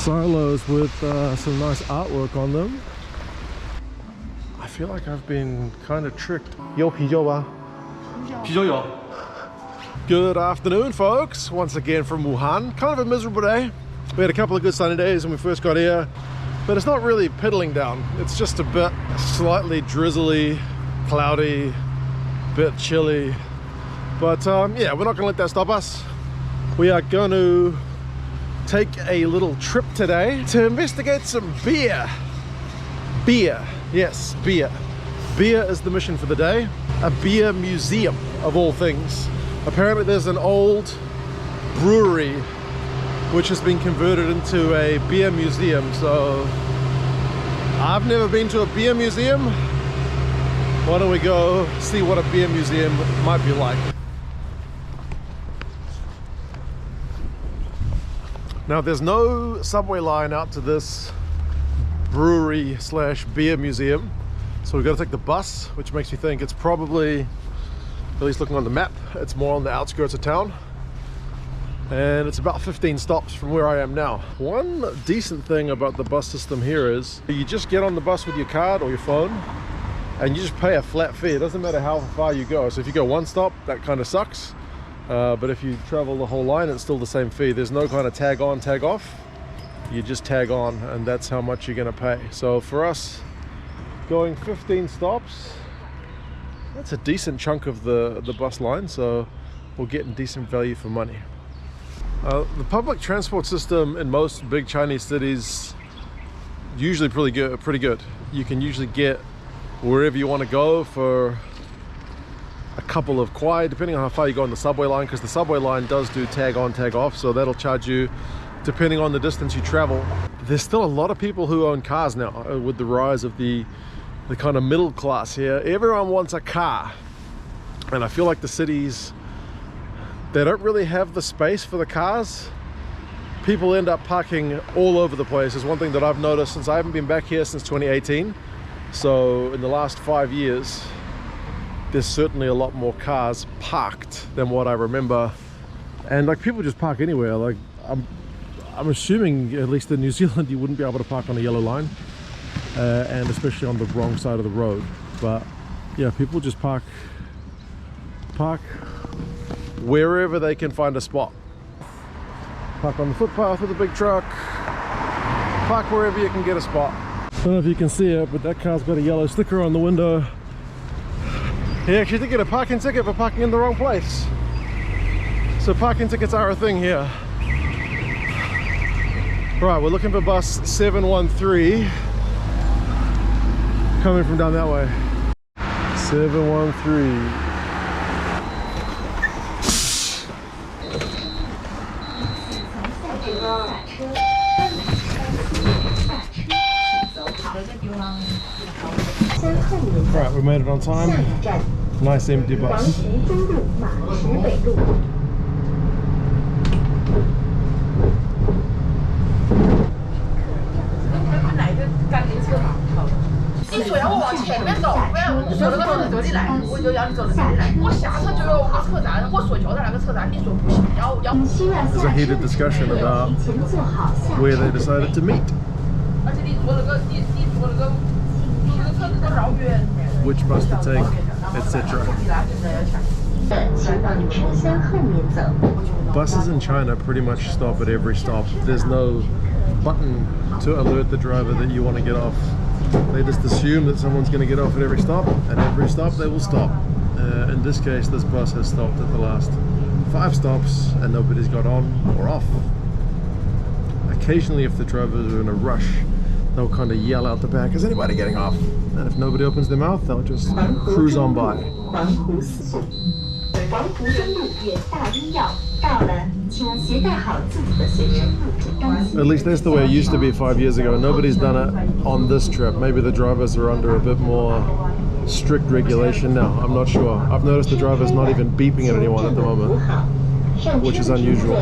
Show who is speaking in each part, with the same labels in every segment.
Speaker 1: silos with some nice artwork on them. I feel like I've been kind of tricked. 有啤酒吧？啤酒有。Good afternoon, folks. Once again from Wuhan. Kind of a miserable day. We had a couple of good sunny days when we first got here, but it's not really piddling down. It's just a bit slightly drizzly, cloudy, bit chilly. But yeah, we're not going to let that stop us. We are going to take a little trip today to investigate some beer. Beer, yes, beer. Beer is the mission for the day. A beer museum, of all things. Apparently there's an old brewery which has been converted into a beer museum. So I've never been to a beer museum. Why don't we go see what a beer museum might be like? Now there's no subway line out to this brewery slash beer museum, so we've got to take the bus, which makes me think it's probably, at least looking on the map, it's more on the outskirts of town, and it's about 15 stops from where I am now. One decent thing about the bus system here is you just get on the bus with your card or your phone and you just pay a flat fee. It doesn't matter how far you go. So if you go one stop, that kind of sucks, but if you travel the whole line, it's still the same fee. There's no kind of tag on, tag off. You just tag on, and that's how much you're gonna pay. So for us, going 15 stops, that's a decent chunk of the bus line, so we're getting decent value for money. The public transport system in most big Chinese cities usually pretty good. You can usually get wherever you want to go for a couple of kwai, depending on how far you go on the subway line, because the subway line does do tag on, tag off, so that'll charge you depending on the distance you travel. There's still a lot of people who own cars now with the rise of the kind of middle class here. Everyone wants a car, and I feel like the cities, they don't really have the space for the cars. People end up parking all over the place. Is one thing that I've noticed since I haven't been back here since 2018. So in the last 5 years, there's certainly a lot more cars parked than what I remember. And like, people just park anywhere. Like I'm assuming, at least in New Zealand, you wouldn't be able to park on a yellow line, and especially on the wrong side of the road. But yeah, people just park wherever they can find a spot. Park on the footpath with a big truck, park wherever you can get a spot. I don't know if you can see it, but that car's got a yellow sticker on the window. He actually did get a parking ticket for parking in the wrong place. So parking tickets are a thing here. Right, we're looking for bus 713, coming from down that way. 713. Right, we made it on time. Nice empty bus. There's a heated discussion about where they decided to meet, which bus to take, etc. Buses in China pretty much stop at every stop. There's no button to alert the driver that you want to get off. They just assume that someone's going to get off at every stop, and every stop they will stop. In this case, this bus has stopped at the last 5 stops and nobody's got on or off. Occasionally, if the drivers are in a rush, they'll kind of yell out the back, "Is anybody getting off?" And if nobody opens their mouth, they'll just cruise on by. At least that's the way it used to be 5 years ago. Nobody's done it on this trip. Maybe the drivers are under a bit more strict regulation now. I'm not sure. I've noticed the driver's not even beeping at anyone at the moment, which is unusual.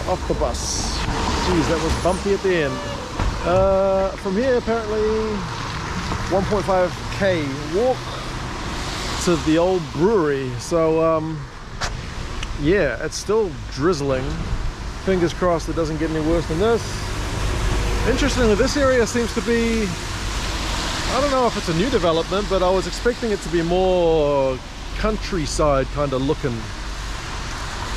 Speaker 1: Off the bus. Geez, that was bumpy at the end. From here, apparently 1.5k walk, to the old brewery. So yeah, it's still drizzling. Fingers crossed it doesn't get any worse than this. Interestingly, this area seems to be, I don't know if it's a new development, but I was expecting it to be more countryside kind of looking.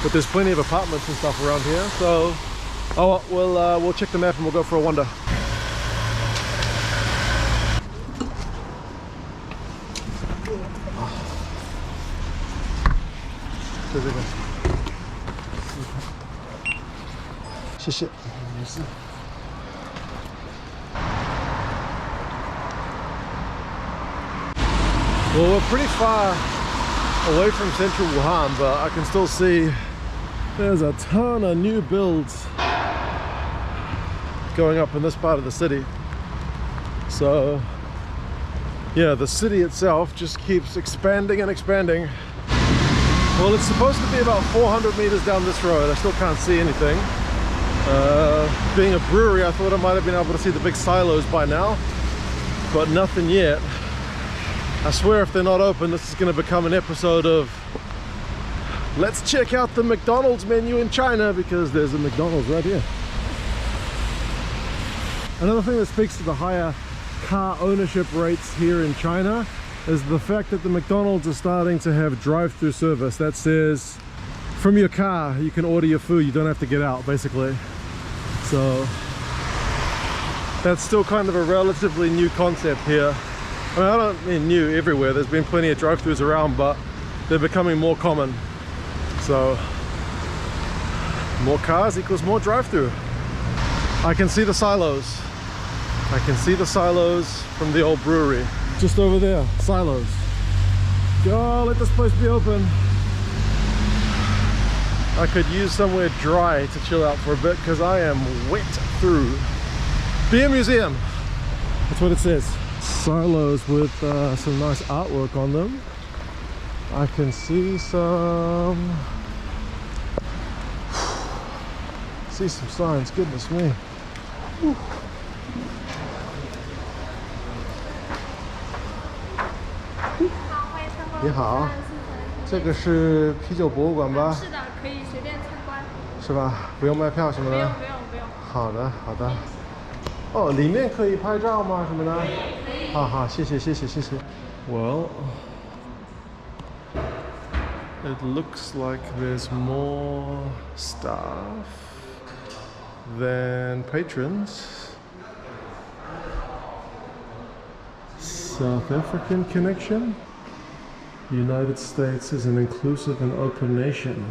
Speaker 1: But there's plenty of apartments and stuff around here, so we'll check the map and we'll go for a wander. Well, we're pretty far away from central Wuhan, but I can still see there's a ton of new builds going up in this part of the city. So yeah, the city itself just keeps expanding and expanding. Well, it's supposed to be about 400 meters down this road. I still can't see anything. Being a brewery, I thought I might have been able to see the big silos by now, but nothing yet. I swear if they're not open, this is going to become an episode of let's check out the McDonald's menu in China, because there's a McDonald's right here. Another thing that speaks to the higher car ownership rates here in China is the fact that the McDonald's are starting to have drive-through service that says from your car you can order your food, you don't have to get out, basically. So that's still kind of a relatively new concept here. I mean, I don't mean new everywhere, there's been plenty of drive-thrus around, but they're becoming more common. So more cars equals more drive-through. I can see the silos. I can see the silos from the old brewery. Just over there, silos. Oh, let this place be open. I could use somewhere dry to chill out for a bit because I am wet through. Beer museum, that's what it says. Silos with some nice artwork on them. I can see some signs, goodness me. Whew.你好，这个是啤酒博物馆吧？是的，可以随便参观。是吧？不用卖票什么的？不用。好的。哦，里面可以拍照吗？什么的？好，谢谢。Well, it looks like there's more staff than patrons. South African connection. The United States is an inclusive and open nation.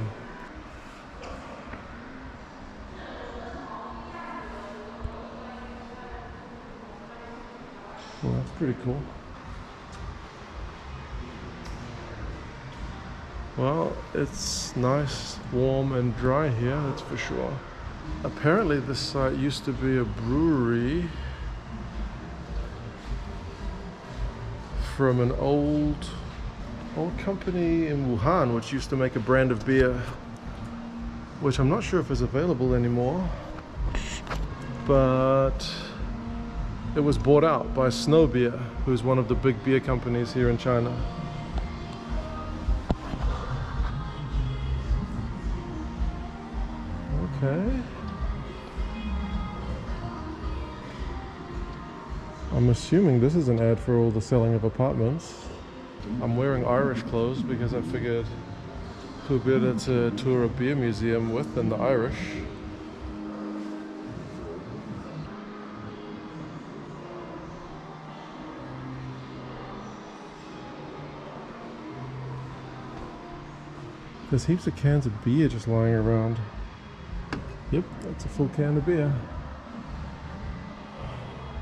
Speaker 1: Well, that's pretty cool. Well, it's nice, warm and dry here, that's for sure. Apparently this site used to be a brewery from an old company in Wuhan which used to make a brand of beer which I'm not sure if is available anymore, but it was bought out by Snow Beer, who's one of the big beer companies here in China. Okay. I'm assuming this is an ad for all the selling of apartments. I'm wearing Irish clothes because I figured who better to tour a beer museum with than the Irish. There's heaps of cans of beer just lying around. Yep, that's a full can of beer.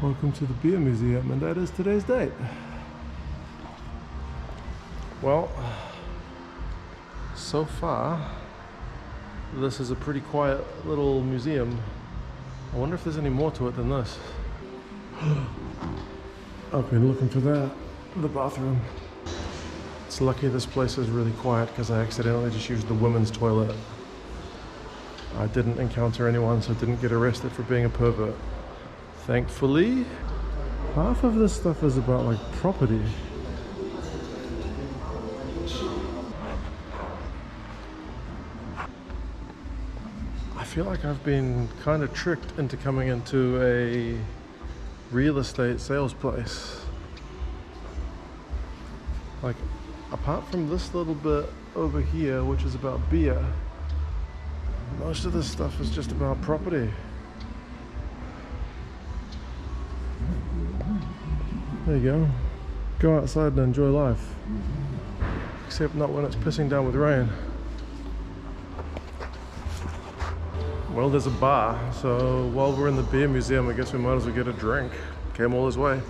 Speaker 1: Welcome to the beer museum, and that is today's date. Well, so far this is a pretty quiet little museum. I wonder if there's any more to it than this. I've been looking for that, the bathroom. It's lucky this place is really quiet because I accidentally just used the women's toilet. I didn't encounter anyone, so I didn't get arrested for being a pervert. Thankfully. Half of this stuff is about like property. feel like I've been kind of tricked into coming into a real estate sales place. Like, apart from this little bit over here, which is about beer, most of this stuff is just about property. There you go. Go outside and enjoy life. Except not when it's pissing down with rain. Well, there's a bar, so while we're in the beer museum, I guess we might as well get a drink. Came all this way.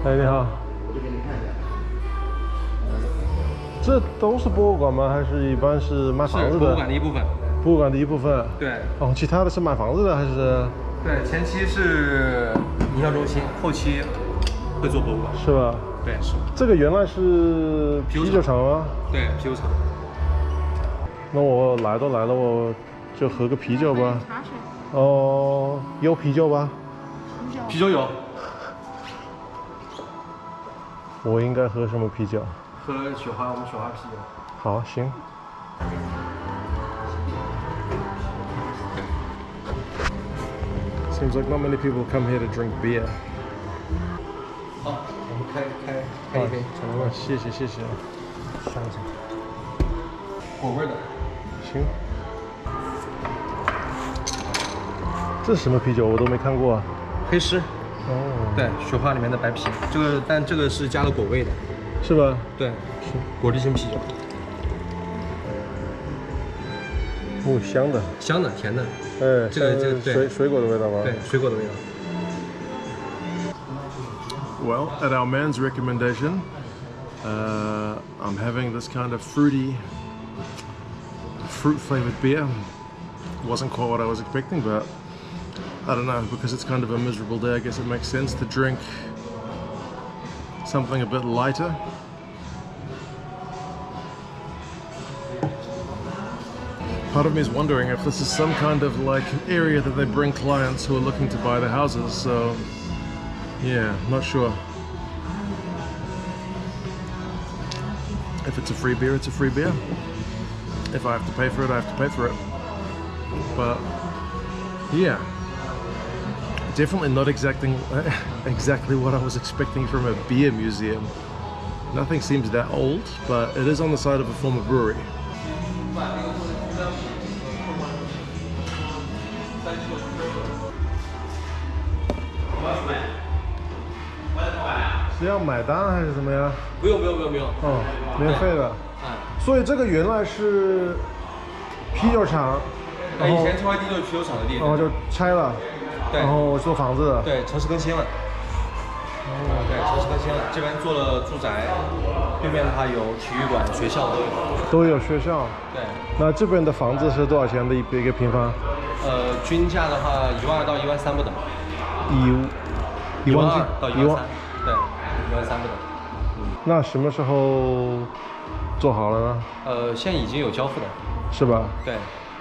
Speaker 1: Hey, 你好。这都是博物馆吗？还是一般是卖房子的？
Speaker 2: 是博物馆的一部分。
Speaker 1: 博物馆的一部分。
Speaker 2: 对。
Speaker 1: 哦，其他的是卖房子的还是？
Speaker 2: 对，前期是营销中心，后期会做博物馆。
Speaker 1: 是吧？
Speaker 2: 对，是。
Speaker 1: 这个原来是啤酒厂吗？
Speaker 2: 对，啤酒厂。
Speaker 1: 那我来都来了，我就喝个啤酒吧。
Speaker 3: 茶水。
Speaker 1: 哦，有啤酒吧？
Speaker 2: 啤酒有。
Speaker 1: 我应该喝什么啤酒？
Speaker 2: 喝雪花，我们雪花啤酒。
Speaker 1: 好，行。Seems like not many people come here to drink beer.
Speaker 2: 好，我们开一杯，尝尝味。
Speaker 1: 谢谢谢谢。尝尝。
Speaker 2: 果味的。
Speaker 1: 行。这是什么啤酒？我都没看过啊。
Speaker 2: 黑狮。
Speaker 1: 哦。对，
Speaker 2: 雪花里面的白啤，但这个是加了果味的。
Speaker 1: 是吧？
Speaker 2: 对，是果汁型啤酒。
Speaker 1: 哦，香的，
Speaker 2: 香的，甜的。
Speaker 1: 哎，
Speaker 2: 这个
Speaker 1: 水果的味道吗？
Speaker 2: 对，水果的味道。
Speaker 1: Well, at our man's recommendation, I'm having this kind of fruit-flavored beer. Wasn't quite what I was expecting, but I don't know, because it's kind of a miserable day, I guess it makes sense to drink something a bit lighter. Part of me is wondering if this is some kind of like area that they bring clients who are looking to buy the houses, so yeah, not sure. If it's a free beer, it's a free beer. If I have to pay for it, I have to pay for it. But yeah, definitely not exactly what I was expecting from a beer museum. Nothing seems that old, but it is on the side of a former brewery. Is 要买单还是怎么样？
Speaker 2: 不用。
Speaker 1: 哦，免费的。所以这个原来是啤酒厂。
Speaker 2: 以前超 ID 就是啤酒厂的地方，
Speaker 1: 然后就拆了，
Speaker 2: 对，
Speaker 1: 然后做房子。
Speaker 2: 对，城市更新了。对，城市更新了，这边做了住宅，对面的话有体育馆、学校都有。
Speaker 1: 都有学校。对。那这边的房子是多少钱的一个平方？
Speaker 2: 均价的话12000到13000不等。
Speaker 1: 12000
Speaker 2: 到13000，对，13000不等。
Speaker 1: 那什么时候做好了呢？
Speaker 2: 现在已经有交付的。是吧？对。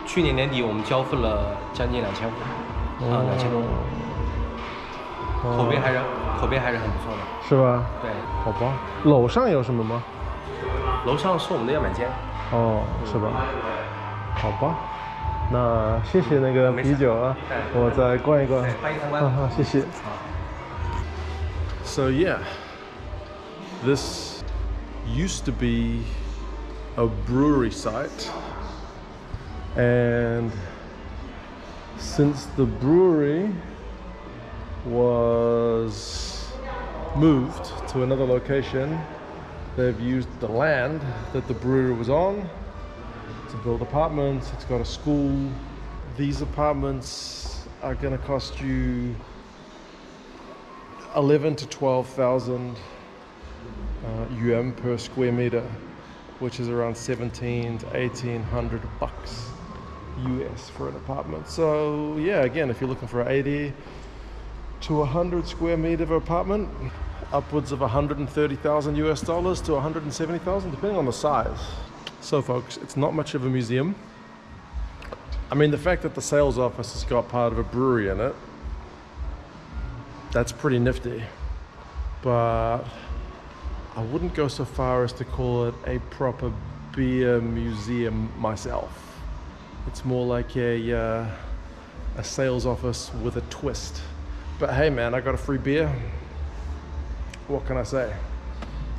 Speaker 2: 去年年底我们交付了将近2000户，2000多户，口碑还是很不错的，是吧？对，
Speaker 1: 好吧。楼上有什么吗？
Speaker 2: 楼上是我们的样板间。哦，
Speaker 1: 是吧？好吧，那谢谢那个啤酒啊，我再逛一逛。
Speaker 2: 欢迎参观。
Speaker 1: 好，谢谢。So yeah, this used to be a brewery site. And since the brewery was moved to another location, they've used the land that the brewery was on to build apartments. It's got a school. These apartments are going to cost you 11 to 12,000 yuan per square meter, which is around 17 to 1800 bucks US for an apartment. So yeah, again, if you're looking for an 80 to 100 square meter of apartment, upwards of 130,000 US dollars to 170,000, depending on the size. So folks, it's not much of a museum. I mean, the fact that the sales office has got part of a brewery in it, that's pretty nifty. but I wouldn't go so far as to call it a proper beer museum myself. It's more like a sales office with a twist. But hey man, I got a free beer. What can I say?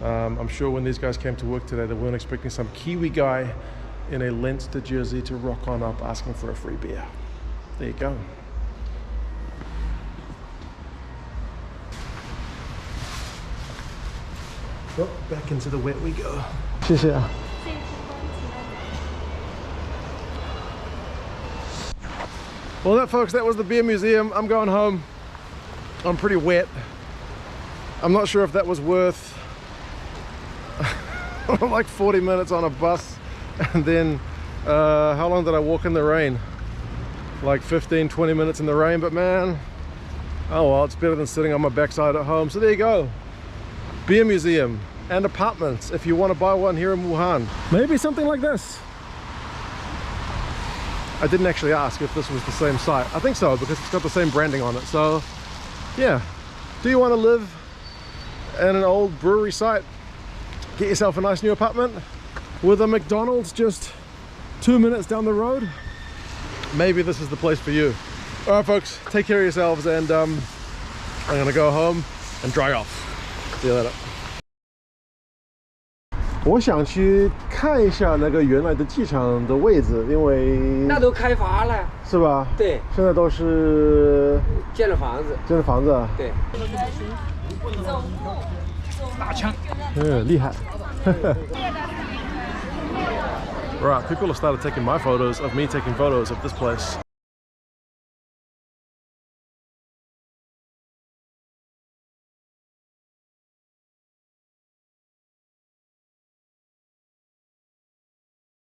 Speaker 1: I'm sure when these guys came to work today, they weren't expecting some Kiwi guy in a Leinster jersey to rock on up asking for a free beer. There you go. Oh, back into the wet we go. 谢谢啊。Well, that was the beer museum. I'm going home. I'm pretty wet. I'm not sure if that was worth like 40 minutes on a bus, and then how long did I walk in the rain? Like 15-20 minutes in the rain, but man, oh well, it's better than sitting on my backside at home. So there you go. Beer museum and apartments if you want to buy one here in Wuhan. Maybe something like this. I didn't actually ask if this was the same site. I think so, because it's got the same branding on it. So yeah, do you want to live in an old brewery site, get yourself a nice new apartment with a McDonald's just 2 minutes down the road? Maybe this is the place for you. All right folks, take care of yourselves, and I'm gonna go home and dry off. See you later. 我想去看一下那个原来的机场的位置，因为
Speaker 3: 那都开发了，
Speaker 1: 是吧？
Speaker 3: 对，
Speaker 1: 现在都是
Speaker 3: 建了房子，
Speaker 1: 建了房子。
Speaker 3: 对，
Speaker 2: 打枪，
Speaker 1: 厉害。Right, people have started taking my photos of me taking photos of this place.